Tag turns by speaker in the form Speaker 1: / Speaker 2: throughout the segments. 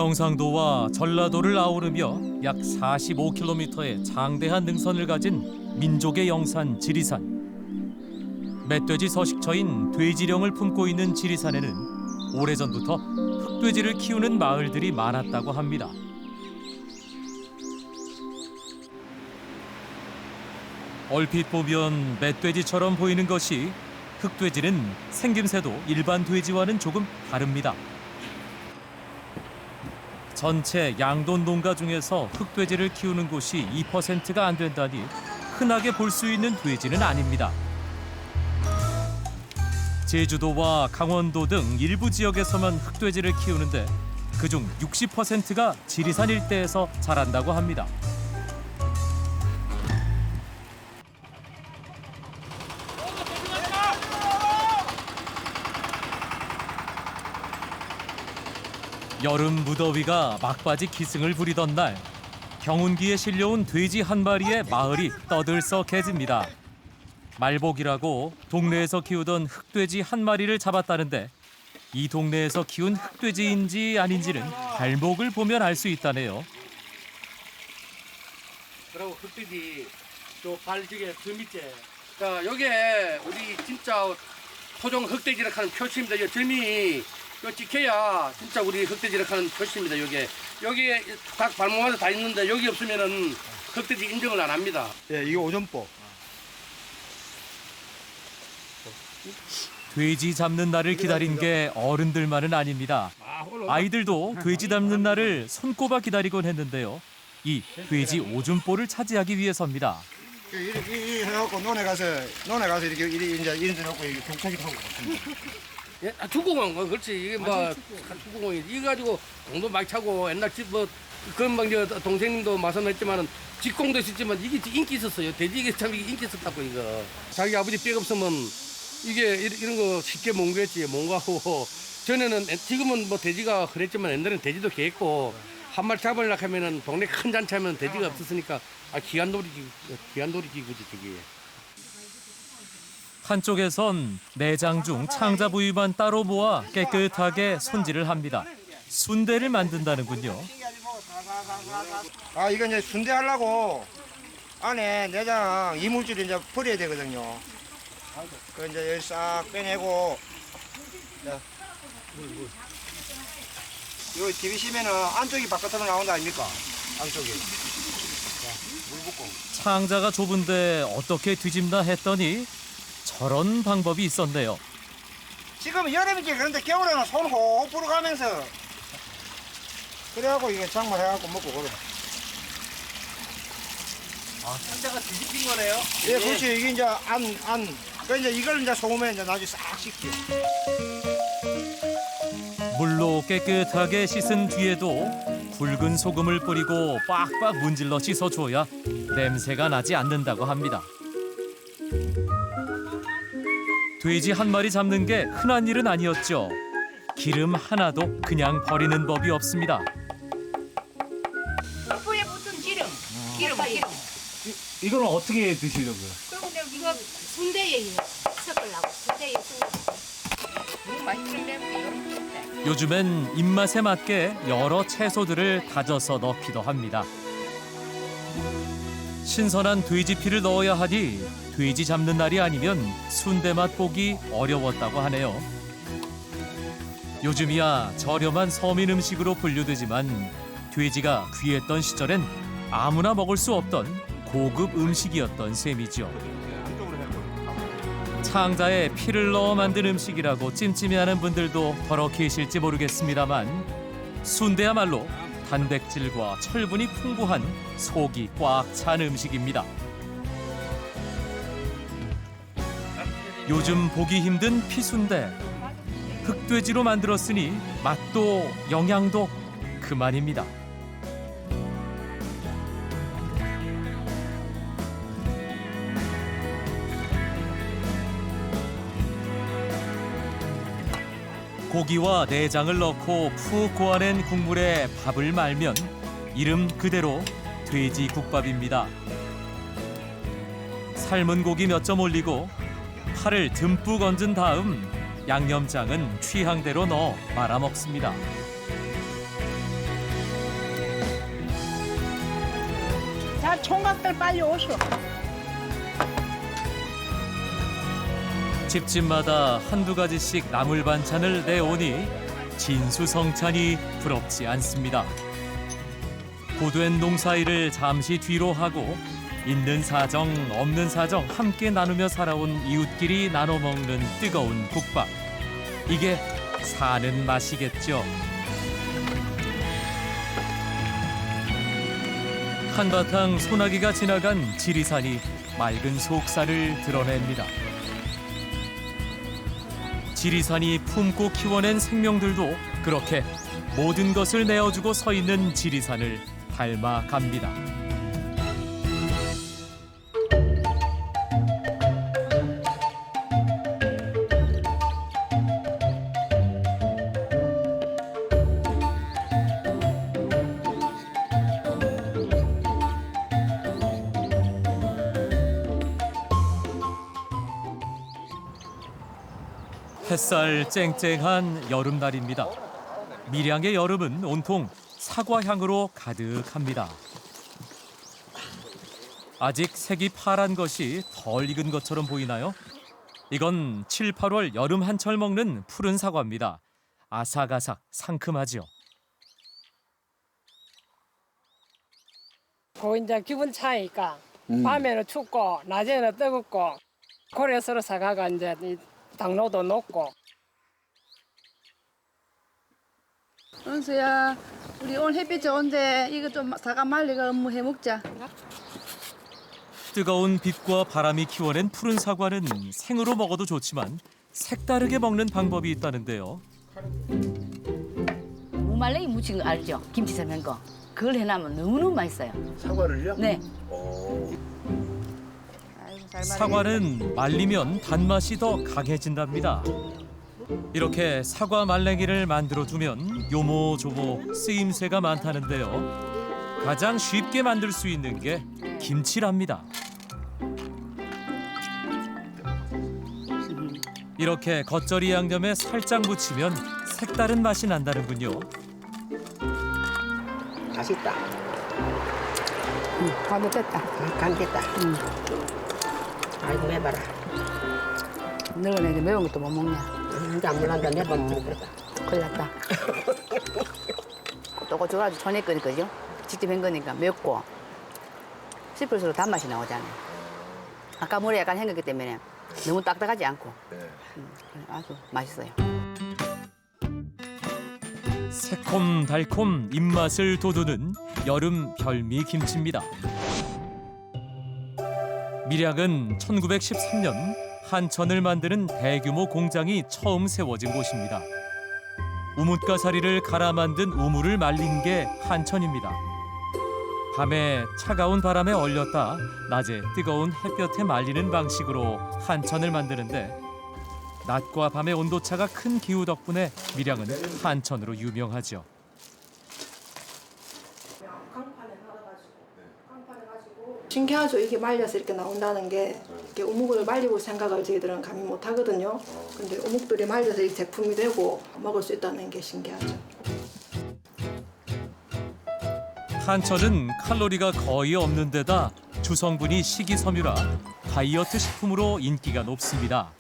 Speaker 1: 경상도와 전라도를 아우르며 약 45km의 장대한 능선을 가진 민족의 영산 지리산. 멧돼지 서식처인 돼지령을 품고 있는 지리산에는 오래전부터 흑돼지를 키우는 마을들이 많았다고 합니다. 얼핏 보면 멧돼지처럼 보이는 것이 흑돼지는 생김새도 일반 돼지와는 조금 다릅니다. 전체 양돈 농가 중에서 흑돼지를 키우는 곳이 2%가 안 된다니 흔하게 볼 수 있는 돼지는 아닙니다. 제주도와 강원도 등 일부 지역에서만 흑돼지를 키우는데 그중 60%가 지리산 일대에서 자란다고 합니다. 여름 무더위가 막바지 기승을 부리던 날 경운기에 실려온 돼지 한 마리에 마을이 떠들썩해집니다. 말복이라고 동네에서 키우던 흑돼지 한 마리를 잡았다는데 이 동네에서 키운 흑돼지인지 아닌지는 발목을 보면 알 수 있다네요.
Speaker 2: 그리고 흑돼지 저 발지게 저 밑에 자 요게 우리 진짜 토종 흑돼지라 하는 표시입니다. 요 점이 요 찍혀야 진짜 우리 흑돼지라 하는 표시입니다. 요게 여기에 각 발목마다 다 있는데 여기 없으면은 흑돼지 인정을 안 합니다.
Speaker 3: 예, 이게 오전보.
Speaker 1: 돼지 잡는 날을 기다린 게 어른들만은 아닙니다. 아이들도 돼지 잡는 날을 손꼽아 기다리곤 했는데요. 이 돼지 오줌볼을 차지하기 위해서입니다.
Speaker 3: 이 해갖고 논에 가서 이렇게 이제 이런 데 놓고 이렇게 경차기 타고 갔습니다.
Speaker 2: 예, 축구공 그렇지 이게 뭐 축구공이 이거 가지고 공도 많이 차고 옛날 집뭐 그런 저 동생님도 말씀했지만은 직공도 있었지만 이게 인기 있었어요. 돼지 이게 참 인기 있었다고 이거. 자기 아버지 뼈 없으면 이게 이런 거 쉽게 못 구했지 못 가고 전에는 지금은 뭐 돼지가 그랬지만 옛날에는 돼지도 개했고 한 마리 잡으려고 하면은 동네 큰 잔치하면 돼지가 없었으니까 기간놀이기구지 저기.
Speaker 1: 한쪽에선 내장 중 창자 부위만 따로 모아 깨끗하게 손질을 합니다. 순대를 만든다는군요.
Speaker 3: 아, 이거 이제 순대하려고 안에 내장 이물질 이제 버려야 되거든요. 그 이제 여기 싹 빼내고. 자, 이거 디비시면은 안쪽이 바깥으로 나온다 아닙니까? 안쪽이. 자, 물 붓고.
Speaker 1: 창자가 좁은데 어떻게 뒤집나 했더니 저런 방법이 있었네요.
Speaker 3: 지금 여름이지 그런데 겨울에는 손 호흡 불어가면서 그래갖고 이게 장만해갖고 먹고 그래.
Speaker 2: 상자가 뒤집힌 거네요?
Speaker 3: 예, 그렇지. 이게 이제 그 이제 이걸 이제 소금에 이제 나중에 싹 씻겨.
Speaker 1: 물로 깨끗하게 씻은 뒤에도 굵은 소금을 뿌리고 빡빡 문질러 씻어줘야 냄새가 나지 않는다고 합니다. 돼지 한 마리 잡는 게 흔한 일은 아니었죠. 기름 하나도 그냥 버리는 법이 없습니다.
Speaker 4: 부에 붙은 기름.
Speaker 5: 이거는 어떻게 드시려고요?
Speaker 4: 그리고 내가 이거 순대에 섞으려고. 순대에 섞으려고. 맛있게
Speaker 1: 요즘엔 입맛에 맞게 여러 채소들을 다져서 넣기도 합니다. 신선한 돼지 피를 넣어야 하니 돼지 잡는 날이 아니면 순대 맛 보기 어려웠다고 하네요. 요즘이야 저렴한 서민 음식으로 분류되지만 돼지가 귀했던 시절엔 아무나 먹을 수 없던 고급 음식이었던 셈이죠. 창자에 피를 넣어 만든 음식이라고 찜찜해하는 분들도 더러 계실지 모르겠습니다만 순대야말로 단백질과 철분이 풍부한 속이 꽉 찬 음식입니다. 요즘 보기 힘든 피순대. 흑돼지로 만들었으니 맛도 영양도 그만입니다. 고기와 내장을 넣고 푹 고아낸 국물에 밥을 말면 이름 그대로 돼지국밥입니다. 삶은 고기 몇 점 올리고 파를 듬뿍 얹은 다음 양념장은 취향대로 넣어 말아 먹습니다.
Speaker 5: 자, 총각들 빨리 오시오.
Speaker 1: 집집마다 한두 가지씩 나물 반찬을 내오니 진수성찬이 부럽지 않습니다. 고된 농사일을 잠시 뒤로 하고 있는 사정 없는 사정 함께 나누며 살아온 이웃끼리 나눠 먹는 뜨거운 국밥. 이게 사는 맛이겠죠. 한바탕 소나기가 지나간 지리산이 맑은 속살을 드러냅니다. 지리산이 품고 키워낸 생명들도 그렇게 모든 것을 내어주고 서 있는 지리산을 닮아갑니다. 햇살 쨍쨍한 여름날입니다. 밀양의 여름은 온통 사과향으로 가득합니다. 아직 색이 파란 것이 덜 익은 것처럼 보이나요? 이건 7, 8월 여름 한철 먹는 푸른 사과입니다. 아삭아삭 상큼하지요.
Speaker 6: 그 이제 기분 차이니까 밤에는 춥고 낮에는 뜨겁고 고래서로 사과가 이제 이 당로도 높고.
Speaker 7: 은수야, 우리 오늘 햇빛 좋은데 이거 좀 사과 말리가 업무해 먹자.
Speaker 1: 뜨거운 빛과 바람이 키워낸 푸른 사과는 생으로 먹어도 좋지만 색다르게 먹는 방법이 있다는데요.
Speaker 8: 무말랭이 무친 거 알죠? 김치 삶은 거. 그걸 해놓으면 너무너무 맛있어요.
Speaker 2: 사과를요?
Speaker 8: 네.
Speaker 7: 아이고, 잘 말해.
Speaker 1: 사과는 말리면 단맛이 더 강해진답니다. 이렇게 사과 말랭이를 만들어두면 요모조모 쓰임새가 많다는데요. 가장 쉽게 만들 수 있는 게 김치랍니다. 이렇게 겉절이 양념에 살짝 묻히면 색다른 맛이 난다는군요.
Speaker 5: 맛있다.
Speaker 7: 가도 됐다.
Speaker 5: 감겠다. 아이고, 해봐라.
Speaker 8: 너는 이제 매운 것도 못 먹냐?
Speaker 5: 이제 안 물란다. 내밥 못 먹겠다.
Speaker 8: 큰일 났다. 꼬들꼬들하지 전에 거니까요. 직접 한 거니까 맵고 씹을수록 단맛이 나오잖아요. 아까 물에 약간 헹겼기 때문에 너무 딱딱하지 않고 아주 맛있어요.
Speaker 1: 새콤달콤 입맛을 돋우는 여름 별미 김치입니다. 밀양은 1913년 한천을 만드는 대규모 공장이 처음 세워진 곳입니다. 우뭇과 사리를 갈아 만든 우물을 말린 게 한천입니다. 밤에 차가운 바람에 얼렸다 낮에 뜨거운 햇볕에 말리는 방식으로 한천을 만드는데 낮과 밤의 온도차가 큰 기후 덕분에 밀양은 한천으로 유명하죠.
Speaker 7: 신기하죠. 이게 말려서 이렇게 나온다는 게 이렇게 우묵을 말리고 생각을 저희들은 감히 못 하거든요. 근데 우묵들이 말려서 이 제품이 되고 먹을 수 있다는 게 신기하죠.
Speaker 1: 한천은 칼로리가 거의 없는 데다 주성분이 식이섬유라 다이어트 식품으로 인기가 높습니다.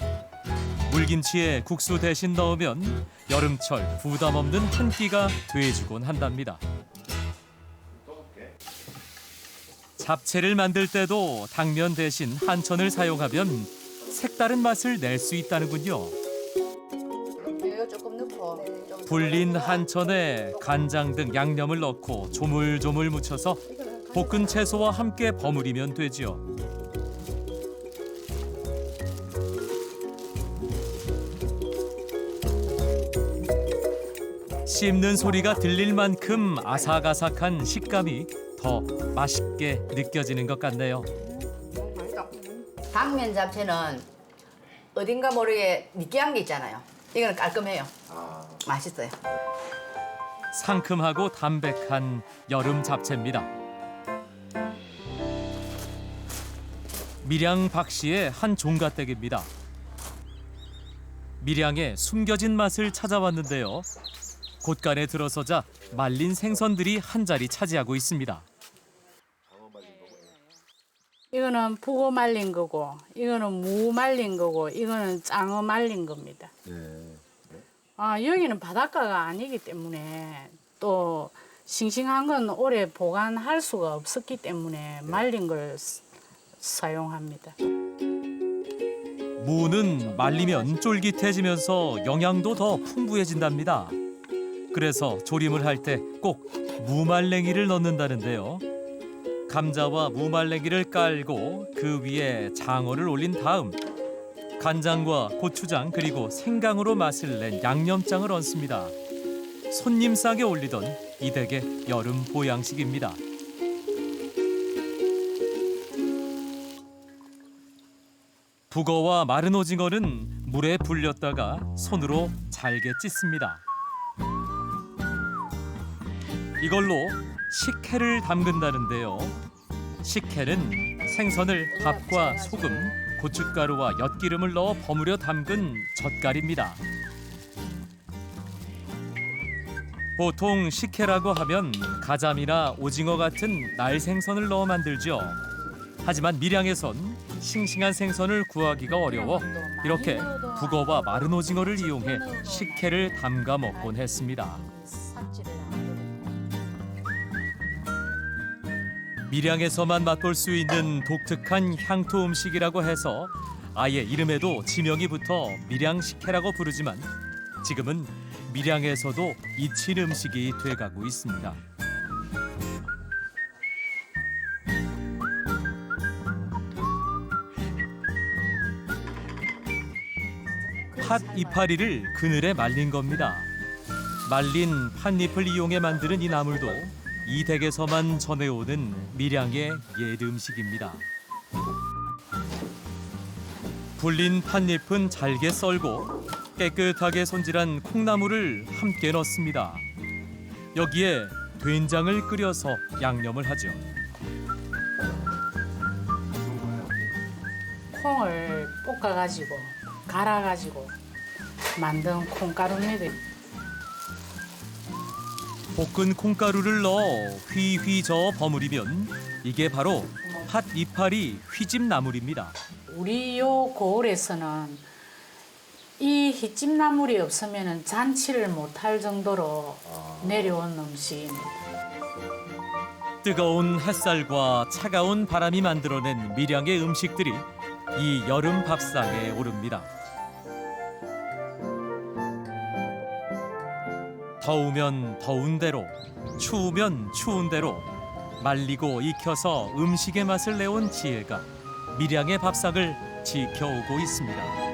Speaker 1: 물김치에 국수 대신 넣으면 여름철 부담 없는 한 끼가 돼주곤 한답니다. 잡채를 만들 때도 당면 대신 한천을 사용하면 색다른 맛을 낼 수 있다는군요.
Speaker 8: 이거 조금 넣고 좀
Speaker 1: 불린 한천에 간장 등 양념을 넣고 조물조물 묻혀서 볶은 채소와 함께 버무리면 되지요. 씹는 소리가 들릴 만큼 아삭아삭한 식감이 더 맛있게 느껴지는 것 같네요.
Speaker 8: 당면 잡채는 어딘가 모르게 느끼한 게 있잖아요. 이거는 깔끔해요. 맛있어요.
Speaker 1: 상큼하고 담백한 여름 잡채입니다. 밀양 박씨의 한 종갓댁입니다. 밀양의 숨겨진 맛을 찾아왔는데요. 곳간에 들어서자 말린 생선들이 한 자리 차지하고 있습니다.
Speaker 9: 이거는 북어 말린 거고, 이거는 무 말린 거고, 이거는 짱어 말린 겁니다. 여기는 바닷가가 아니기 때문에 또 싱싱한 건 오래 보관할 수가 없었기 때문에 말린 걸 사용합니다.
Speaker 1: 무는 말리면 쫄깃해지면서 영양도 더 풍부해진답니다. 그래서 조림을 할 때 꼭 무말랭이를 넣는다는데요. 감자와 무말랭이를 깔고 그 위에 장어를 올린 다음 간장과 고추장 그리고 생강으로 맛을 낸 양념장을 얹습니다. 손님상에 올리던 이댁의 여름 보양식입니다. 북어와 마른 오징어는 물에 불렸다가 손으로 잘게 찢습니다. 이걸로 식혜를 담근다는데요. 식혜는 생선을 밥과 소금, 고춧가루와 엿기름을 넣어 버무려 담근 젓갈입니다. 보통 식혜라고 하면 가자미나 오징어 같은 날생선을 넣어 만들죠. 하지만 밀양에선 싱싱한 생선을 구하기가 어려워 이렇게 북어와 마른 오징어를 이용해 식혜를 담가 먹곤 했습니다. 밀양에서만 맛볼 수 있는 독특한 향토 음식이라고 해서 아예 이름에도 지명이 붙어 밀양식혜라고 부르지만 지금은 밀양에서도 잊힌 음식이 돼가고 있습니다. 팥 이파리를 그늘에 말린 겁니다. 말린 팥잎을 이용해 만드는 이 나물도 이 댁에서만 전해오는 밀양의 옛 음식입니다. 불린 팥잎은 잘게 썰고 깨끗하게 손질한 콩나물을 함께 넣습니다. 여기에 된장을 끓여서 양념을 하죠.
Speaker 9: 콩을 볶아가지고 갈아가지고 만든 콩가루입니다.
Speaker 1: 볶은 콩가루를 넣어 휘휘 저어 버무리면 이게 바로 팥 이파리 휘집 나물입니다.
Speaker 9: 우리 요 고을에서는 이 휘찜나물이 없으면 잔치를 못할 정도로 내려온 음식입니다.
Speaker 1: 뜨거운 햇살과 차가운 바람이 만들어낸 밀양의 음식들이 이 여름 밥상에 오릅니다. 더우면 더운 대로, 추우면 추운 대로 말리고 익혀서 음식의 맛을 내온 지혜가 밀양의 밥상을 지켜오고 있습니다.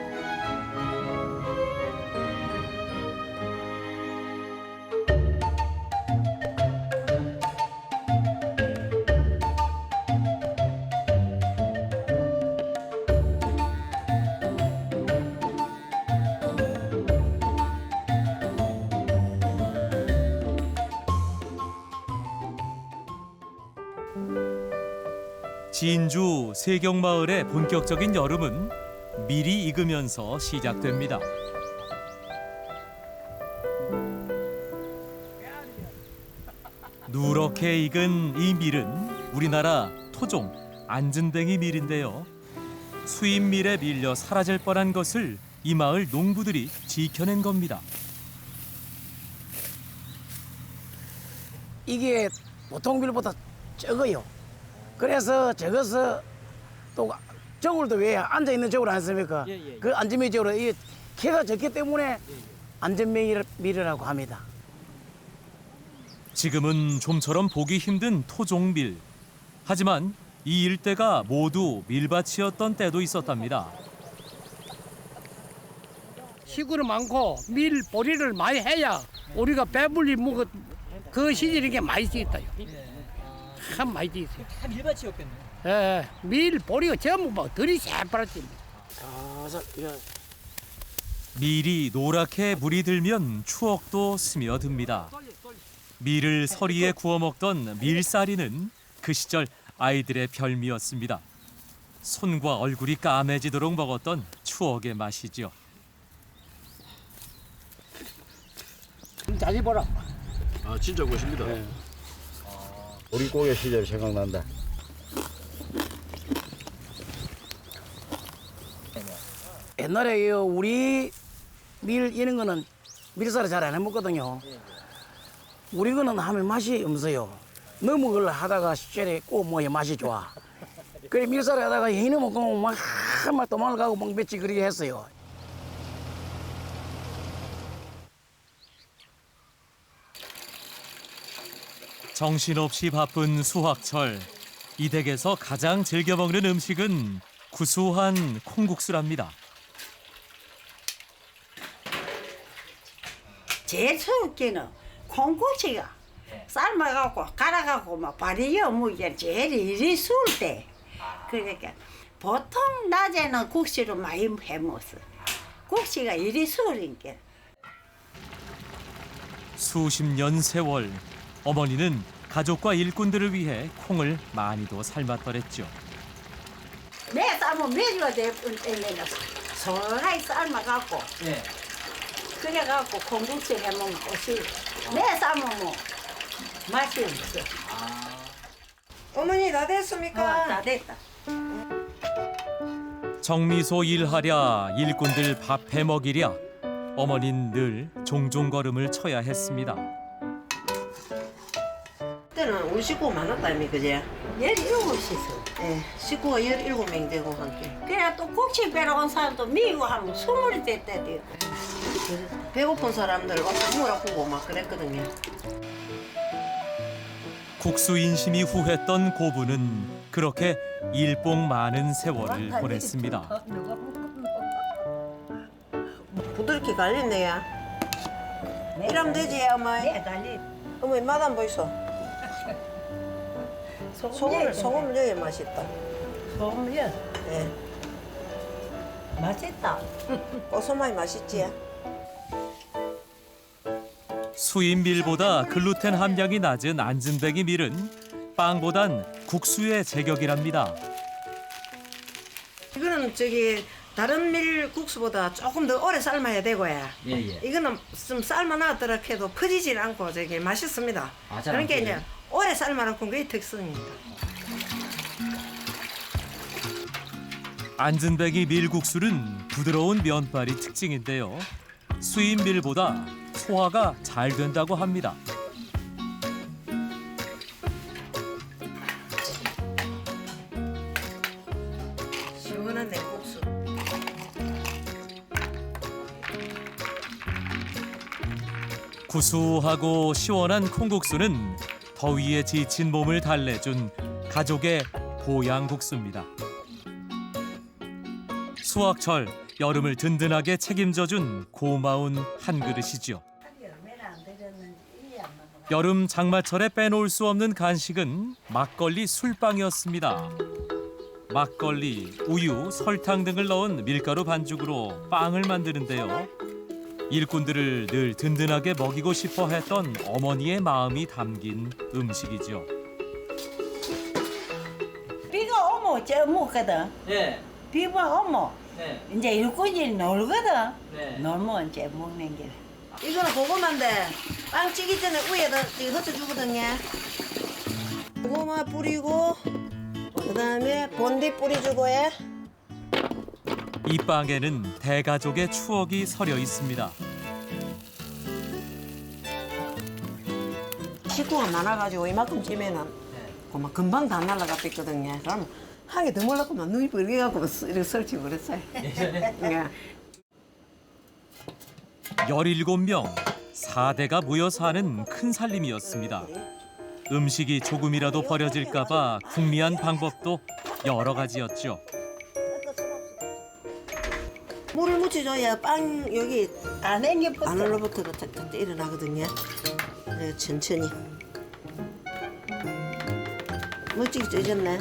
Speaker 1: 진주 세경마을의 본격적인 여름은 밀이 익으면서 시작됩니다. 누렇게 익은 이 밀은 우리나라 토종 안진뱅이 밀인데요. 수입 밀에 밀려 사라질 뻔한 것을 이 마을 농부들이 지켜낸 겁니다.
Speaker 10: 이게 보통 밀보다 적어요. 그래서 적어서 또 저울도 왜 앉아 있는 저울 아닙니까? 그 안전뱅이 저울 이 키가 적기 때문에 안전뱅이 밀이라고 합니다.
Speaker 1: 지금은 좀처럼 보기 힘든 토종밀. 하지만 이 일대가 모두 밀밭이었던 때도 있었답니다.
Speaker 6: 시골이 많고 밀 보리를 많이 해야 우리가 배불리 먹어 그 시절에 게 많이 있어요. 참 많이 있어요.
Speaker 11: 다 밀밭이었겠네.
Speaker 6: 예, 밀 보리가 전부 막 들이 새파랗지.
Speaker 1: 밀이 노랗게 물이 들면 추억도 스며듭니다. 밀을 서리에 구워 먹던 밀사리는 그 시절 아이들의 별미였습니다. 손과 얼굴이 까매지도록 먹었던 추억의 맛이죠.
Speaker 6: 자주 보라.
Speaker 12: 아 진짜 멋입니다.
Speaker 13: 우리 고개 시절 생각난다.
Speaker 10: 옛날에 우리 밀 이런 거는 밀살을 잘 안 해먹거든요. 우리 거는 하면 맛이 없어요. 너무 그걸 하다가 시절에 꼭 뭐에 맛이 좋아. 그래 밀살을 하다가 이는 먹고 막 도망가고 막 맺지 그렇게 했어요.
Speaker 1: 정신없이 바쁜 수확철. 이 댁에서 가장 즐겨 먹는 음식은 구수한 콩국수랍니다.
Speaker 5: 제일 서럽게는 콩국수가 삶아갖고 갈아갖고 막 발효 먹기가 제일 일이 수울 때. 그러니까 보통 낮에는 국수를 많이 해먹었어. 국수가 일이 수우니까.
Speaker 1: 수십 년 세월 어머니는 가족과 일꾼들을 위해 콩을 많이도 삶았더랬죠.
Speaker 5: 매 삶으면 매주가 되면 소하게 삶아갖고 그래갖고 콩국수 해먹는 것이 매 삶으면 맛이 없어.
Speaker 11: 어머니 다 됐습니까?
Speaker 5: 다 됐다.
Speaker 1: 정미소 일하랴 일꾼들 밥 해먹이랴 어머닌 늘 종종 걸음을 쳐야 했습니다.
Speaker 11: 그때는 우리 식구가 많았다며 그제?
Speaker 5: 17씩.
Speaker 11: 예, 식구가 17명 되고 함께.
Speaker 5: 그래 또 국수 배러 온 사람도 미국 하면 20이 됐대요.
Speaker 11: 배고픈 사람들 와서 먹으라고 막 그랬거든요.
Speaker 1: 국수 인심이 후했던 고부는 그렇게 일복 많은 세월을 보냈습니다.
Speaker 11: 부드럽게 갈렸네요. 이러면 되지 어머니?
Speaker 5: 네, 달리.
Speaker 11: 어머니 맛 안 보이소? 소금을 넣어야 맛있다.
Speaker 5: 소금요?
Speaker 11: 예.
Speaker 5: 맛있다.
Speaker 11: 고소맛이 맛있지?
Speaker 1: 수입 밀보다 글루텐 함량이 낮은 안진뱅이 밀은 빵보단 국수의 제격이랍니다.
Speaker 11: 이거는 다른 밀 국수보다 조금 더 오래 삶아야 되고요. 이거는 좀 삶아놨더라 해도 퍼지질 않고 맛있습니다. 그러니까 이제 오래 삶아놓고 그게 특성입니다.
Speaker 1: 안진뱅이 밀국수는 부드러운 면발이 특징인데요. 수입 밀보다 소화가 잘 된다고 합니다.
Speaker 11: 시원한 냉국수.
Speaker 1: 구수하고 시원한 콩국수는 더위에 지친 몸을 달래준 가족의 보양국수입니다. 수확철 여름을 든든하게 책임져준 고마운 한 그릇이죠. 여름 장마철에 빼놓을 수 없는 간식은 막걸리 술빵이었습니다. 막걸리, 우유, 설탕 등을 넣은 밀가루 반죽으로 빵을 만드는데요. 일꾼들을 늘 든든하게 먹이고 싶어 했던 어머니의 마음이 담긴 음식이죠.
Speaker 5: 비가 오면 저 먹거든. 비가 오면 이제 일꾼이 놀거든. 놀면 이제 먹는 게.
Speaker 11: 이거는 고구마인데 빵 찌기 전에 위에다 흩어주거든요. 고구마 뿌리고 그다음에 본디 뿌려주고요.
Speaker 1: 이 빵에는 대가족의 추억이 서려 있습니다.
Speaker 11: 식구가 많아가지고 이만큼 찌면은 고막 금방 다 날라갔거든요. 그럼 한 개 더 먹으려고만 눈이 벌게갖고 이렇게 설치고 그랬어요. 예.
Speaker 1: 17명, 4대가 모여 사는 큰 살림이었습니다. 음식이 조금이라도 버려질까 봐 궁리한 방법도 여러 가지였죠.
Speaker 11: 물을 묻혀줘야 빵 여기
Speaker 5: 안에부터
Speaker 11: 안으로부터 탁탁 일어나거든요. 네, 천천히. 멋지게 쪄졌네.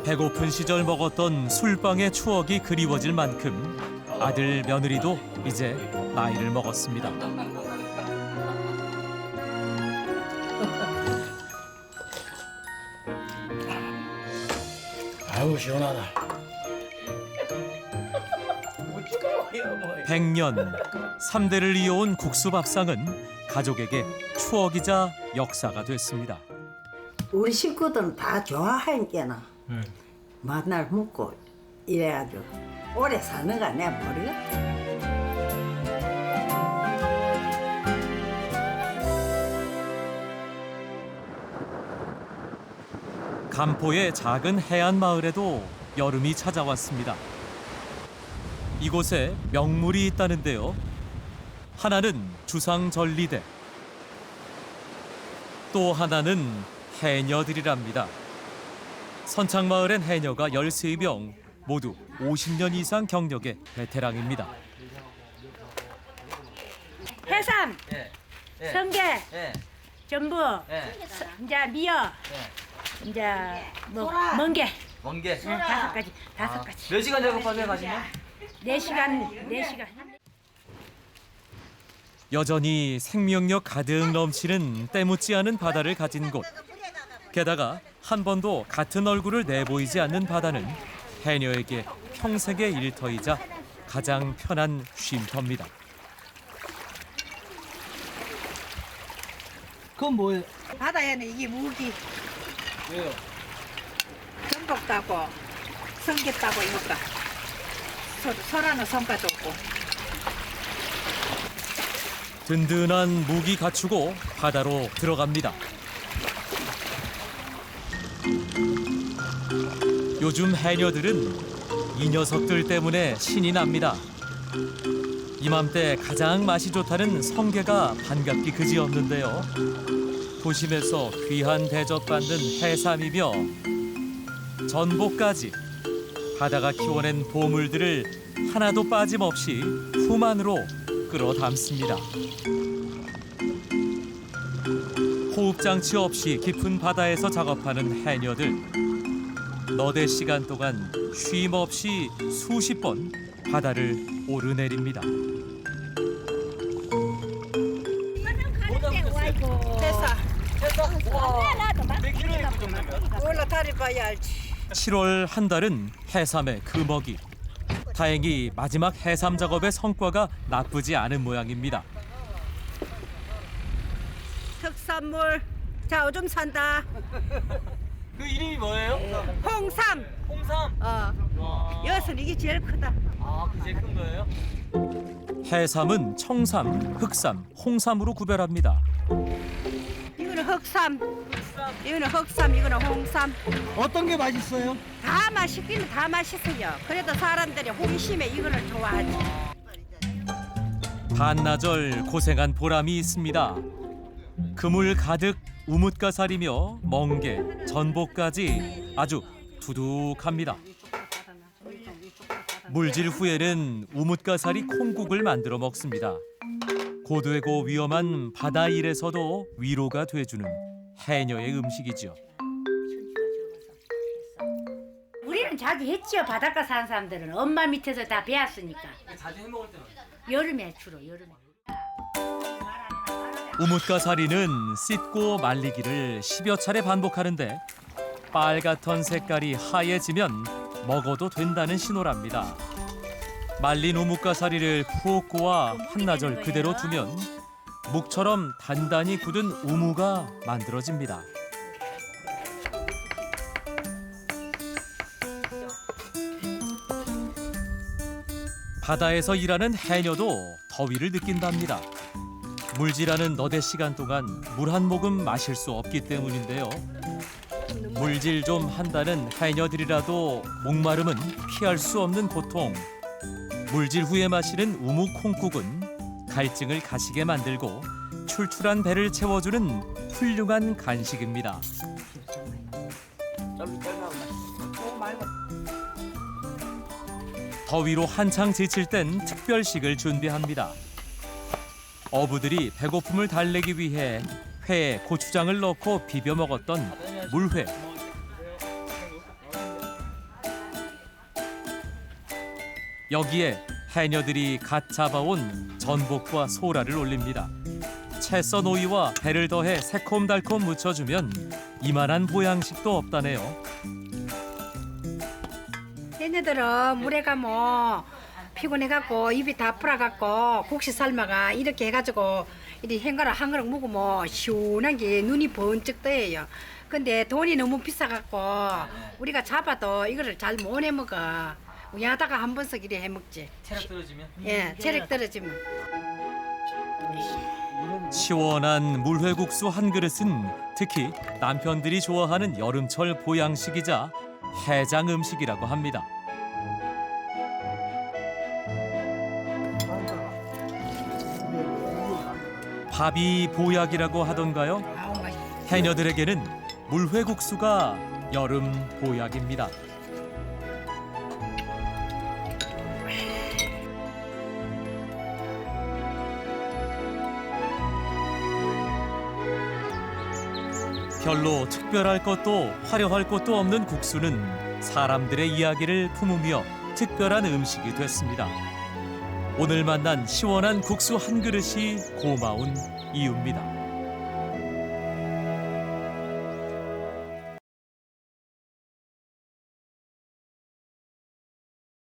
Speaker 1: 배고픈 시절 먹었던 술빵의 추억이 그리워질 만큼 아들 며느리도 이제 나이를 먹었습니다.
Speaker 10: 아유 시원하다.
Speaker 1: 100년, 3대를 이어온 국수밥상은 가족에게 추억이자 역사가 됐습니다.
Speaker 5: 우리 식구들은 다 좋아하니까는 맨날 묵고 이래가지고 오래 사는가 내가 모르겠다.
Speaker 1: 간포의 작은 해안 마을에도 여름이 찾아왔습니다. 이곳에 명물이 있다는데요. 하나는 주상전리대, 또 하나는 해녀들이랍니다. 선창마을엔 해녀가 13명, 모두 50년 이상 경력의 베테랑입니다.
Speaker 4: 해삼, 성게, 전부, 이제 미어, 이제 뭐 멍게.
Speaker 13: 멍게.
Speaker 4: 5가지, 5가지.
Speaker 13: 몇 시간 작업하세요, 가시면?
Speaker 4: 4시간.
Speaker 1: 여전히 생명력 가득 넘치는 때묻지 않은 바다를 가진 곳. 게다가 한 번도 같은 얼굴을 내보이지 않는 바다는 해녀에게 평생의 일터이자 가장 편한 쉼터입니다.
Speaker 13: 그건 뭐예요?
Speaker 11: 바다에는 이게 무기.
Speaker 13: 왜요?
Speaker 11: 전복 따고 성게 따고 이것까 소라는 성과도 없고.
Speaker 1: 든든한 무기 갖추고 바다로 들어갑니다. 요즘 해녀들은 이 녀석들 때문에 신이 납니다. 이맘때 가장 맛이 좋다는 성게가 반갑기 그지없는데요. 도심에서 귀한 대접받는 해삼이며 전복까지 바다가 키워낸 보물들을 하나도 빠짐없이 품 안으로 끌어담습니다. 호흡장치 없이 깊은 바다에서 작업하는 해녀들. 너댓 시간 동안 쉼 없이 수십 번 바다를 오르내립니다.
Speaker 11: 회사.
Speaker 13: 몇 킬로에 그 정도면?
Speaker 11: 올라 다리 봐야 알지.
Speaker 1: 7월 한 달은 해삼의 금어기. 다행히 마지막 해삼 작업의 성과가 나쁘지 않은 모양입니다.
Speaker 11: 특산물. 자, 오줌 산다.
Speaker 13: 그 이름이 뭐예요?
Speaker 11: 홍삼.
Speaker 13: 홍삼.
Speaker 11: 여기서는 이게 제일 크다.
Speaker 13: 아, 그 제일 큰 거예요?
Speaker 1: 해삼은 청삼, 흑삼, 홍삼으로 구별합니다.
Speaker 11: 이거는 흑삼. 이거는 흑삼, 이거는 홍삼.
Speaker 10: 어떤 게 맛있어요?
Speaker 11: 다 맛있기는 다 맛있어요. 그래도 사람들이 홍심에 이거를 좋아하지.
Speaker 1: 반나절 고생한 보람이 있습니다. 그물 가득 우뭇가사리며 멍게, 전복까지 아주 두둑합니다. 물질 후에는 우뭇가사리 콩국을 만들어 먹습니다. 고되고 위험한 바다 일에서도 위로가 돼주는 해녀의 음식이죠.
Speaker 4: 우리는 자주 했지요. 바닷가 사는 사람들은 엄마 밑에서 다 배웠으니까.
Speaker 13: 자주 해 먹을 때는?
Speaker 4: 여름에 주로 여름에.
Speaker 1: 우뭇가사리는 씻고 말리기를 10여 차례 반복하는데 빨갛던 색깔이 하얘지면 먹어도 된다는 신호랍니다. 말린 우뭇가사리를 푹 고아 한나절 그대로 두면 묵처럼 단단히 굳은 우무가 만들어집니다. 바다에서 일하는 해녀도 더위를 느낀답니다. 물질하는 너댓 시간 동안 물 한 모금 마실 수 없기 때문인데요. 물질 좀 한다는 해녀들이라도 목마름은 피할 수 없는 고통. 물질 후에 마시는 우무 콩국은 갈증을 가시게 만들고 출출한 배를 채워주는 훌륭한 간식입니다. 더위로 한창 지칠 땐 특별식을 준비합니다. 어부들이 배고픔을 달래기 위해 회에 고추장을 넣고 비벼 먹었던 물회. 여기에 해녀들이 갓 잡아온 전복과 소라를 올립니다. 채썬 오이와 배를 더해 새콤달콤 무쳐주면 이만한 보양식도 없다네요.
Speaker 4: 얘네들은 물에 가면 피곤해갖고 입이 다 풀어갖고 국시 삶아가 이렇게 해가지고 이리 헹가라 한 그릇 먹으면 시원한 게 눈이 번쩍 떠요. 근데 돈이 너무 비싸갖고 우리가 잡아도 이거를 잘 못 해먹어. 야다가 한 번씩 이래 해먹지.
Speaker 13: 체력 떨어지면?
Speaker 4: 예, 체력 떨어지면.
Speaker 1: 시원한 물회국수 한 그릇은 특히 남편들이 좋아하는 여름철 보양식이자 해장 음식이라고 합니다. 밥이 보약이라고 하던가요? 해녀들에게는 물회국수가 여름 보약입니다. 별로 특별할 것도 화려할 것도 없는 국수는 사람들의 이야기를 품으며 특별한 음식이 됐습니다. 오늘 만난 시원한 국수 한 그릇이 고마운 이유입니다.